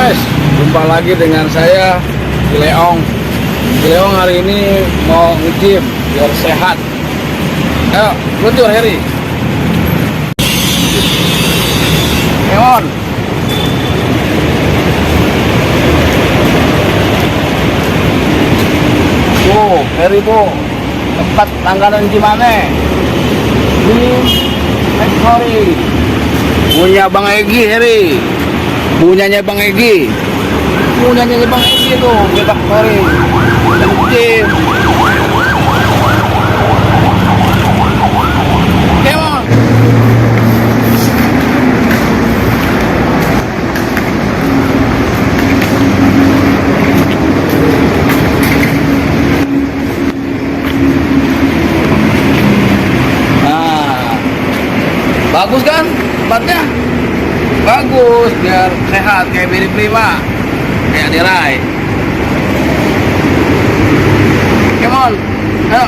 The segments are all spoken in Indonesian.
guys, jumpa lagi dengan saya Gileong. Gileong hari ini mau nge-gym biar sehat. Ayo, luncur Heri. Come on. Tuh, Heri tuh tempat langganan gimana? Gym Factory. Punya Bang Egi, Heri. Punyanya Bang Egi. Punyanya Bang Egi tuh, Gym Factory. Gym. Come on. Bagus kan tempatnya? Bagus, biar sehat kayak Beri Prima, kayak Dirai. Come on, ayo.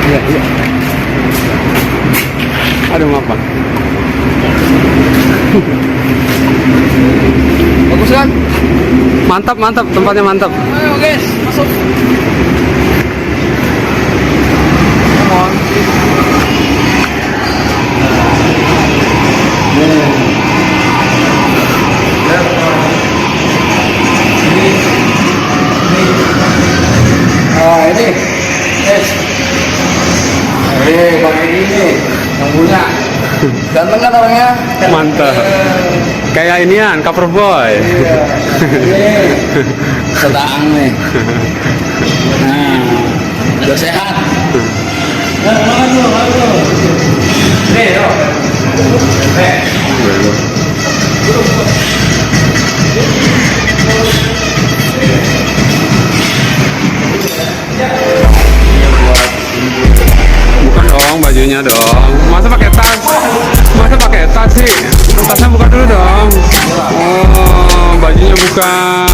Iya, iya. Aduh, maaf. Bagus kan? Mantap, mantap, tempatnya mantap. Ayo guys, masuk. Come on. Ini guys, Bang Edi ini yang punya. Ganteng kan orangnya? Mantap. Kayak inian, cover boy. Iya. Ini sedang nih. Nah, udah sehat. Makan dulu. Nih, yo. Bukan dong bajunya dong. Masa pakai tas? Masa pakai tas sih? Tasnya buka dulu dong. Oh, bajunya buka.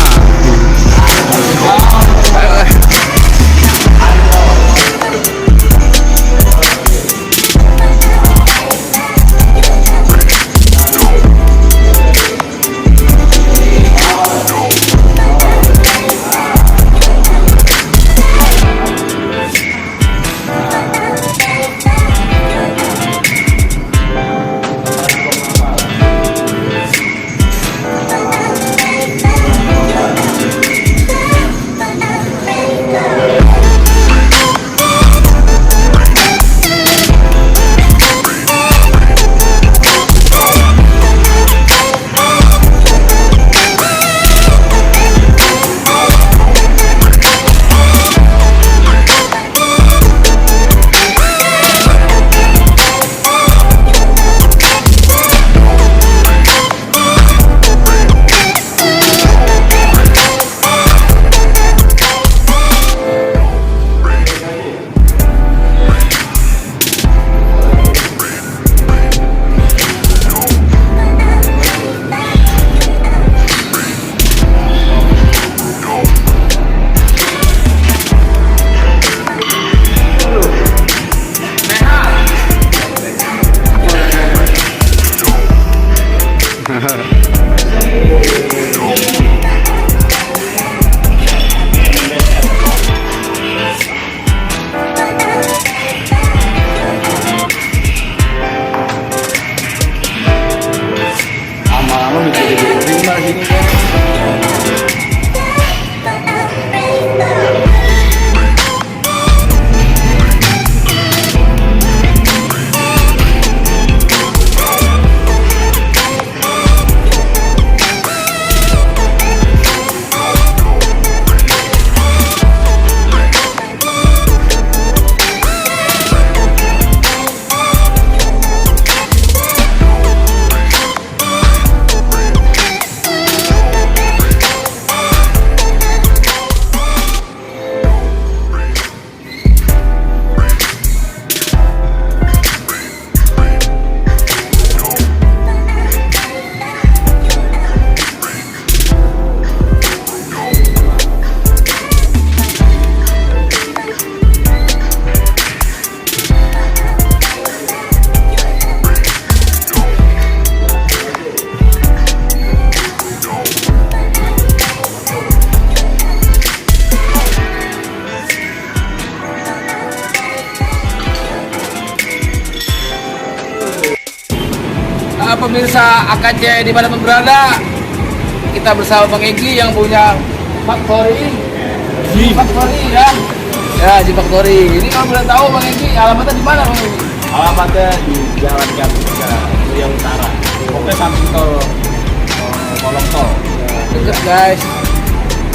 pemirsa AKC di mana pun berada, kita bersama Bang Egi yang punya Factory, Factory ya, G Factory. Ini kalau boleh tahu Bang Egi, alamatnya di mana Bang Egi? Alamatnya di Jalan Kartika, Surya Utara. Pokoknya samping tol, kolong tol. Deket guys,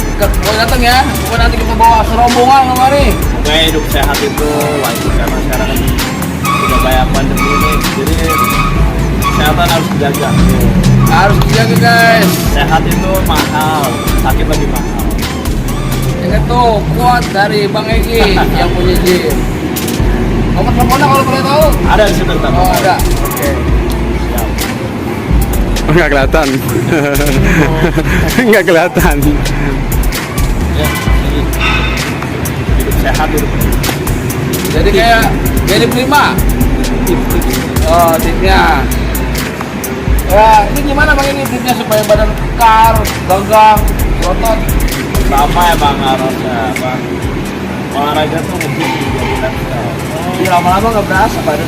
deket. Pokoknya datang ya, pokoknya nanti kita bawa serombongan kemari. Pokoknya hidup sehat itu wajib karena sekarang kan sudah banyak pandemi ini, jadi kesehatan harus dijaga. Harus dijaga guys. Sehat itu mahal, sakit lebih mahal. Ingat tuh, kuat dari Bang Egi yang punya gym. Nomor teleponnya kalau boleh tahu? Ada di situ ntar. Oh ada. Oke. Siap. Oh, nggak kelihatan. Nggak kelihatan. Ya, jadi hidup sehat itu. Jadi kayak jadi prima. Oh tipnya. Ya ini gimana Bang ini tipnya supaya badan kekar, gagah, otot. Sama ya Bang harusnya Bang. Olahraga tuh mungkin jadi lifestyle. Lama-lama nggak berasa badan.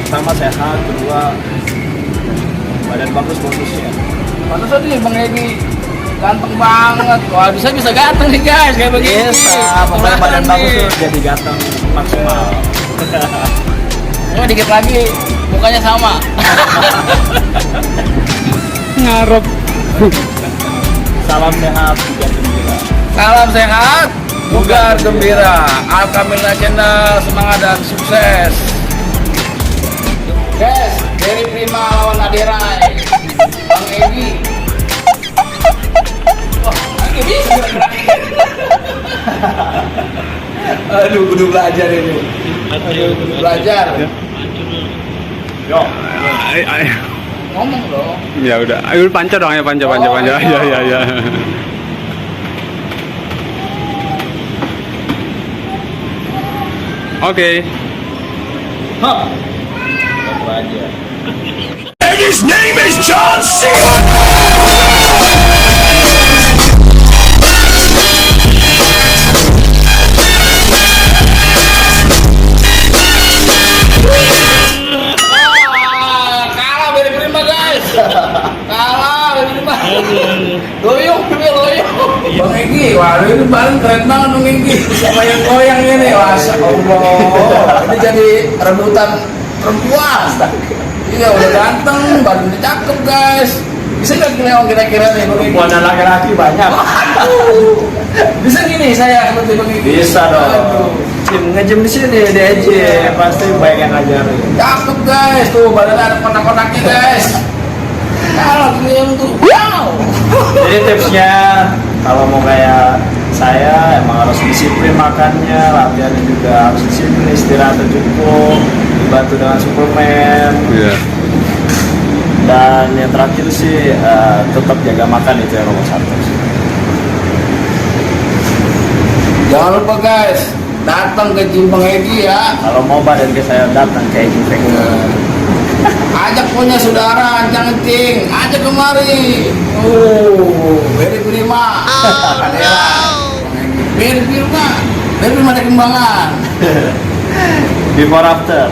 Sama sehat, kedua badan bagus-bagusnya. Pantesan nih Bang Egi ganteng banget. Wah bisa ganteng nih guys kayak begini. Bisa, pokoknya badan bagus tuh jadi ganteng maksimal. Cuma dikit lagi mukanya sama. Ngarep. Salam sehat, bugar gembira. Salam sehat, bugar gembira. Alkamila Channel semangat dan sukses. Guys, dari Prima lawan Aderai. Bang Egi. Wah, Egi bisa. Aduh, kudu belajar ini. Aduh, kudu belajar. Yo, Ngomong dong. Ya udah, ayo panca dong ya panca. Oh, Ya iya. ya. Oke. hop. Satu aja. Kalah dari Prima guys. Kalah dari Prima. Loyong. Bang Egi, waduh ini bareng keren banget Bang Egi. Siapa yang goyang ini? Masya Allah. Ini jadi rebutan perempuan. Iya udah ganteng, badannya cakep guys. Bisa nggak Gileong kira-kira nih Bang Egi? Perempuan dan laki-laki banyak. Aduh. Bisa gini saya seperti Bang Egi? Bisa Aduh. dong. Nge-gym di sini di EJ pasti banyak yang ngajarin. Cakep guys, tuh badannya ada kotak-kotaknya guys. Kalau Gileong tuh, wow. Jadi tipsnya kalau mau kayak saya emang harus disiplin makannya, latihannya juga harus disiplin, istirahatnya cukup, dibantu dengan suplemen. Iya. Dan yang terakhir sih tetap jaga makan itu yang nomor satu. Jangan lupa guys, datang ke gym Bang Egi ya. Kalau mau badan ke saya datang kayak gitu. Ajak punya saudara, jangan cing, ajak kemari. Very Prima. Very Prima ada kembangan. Before after.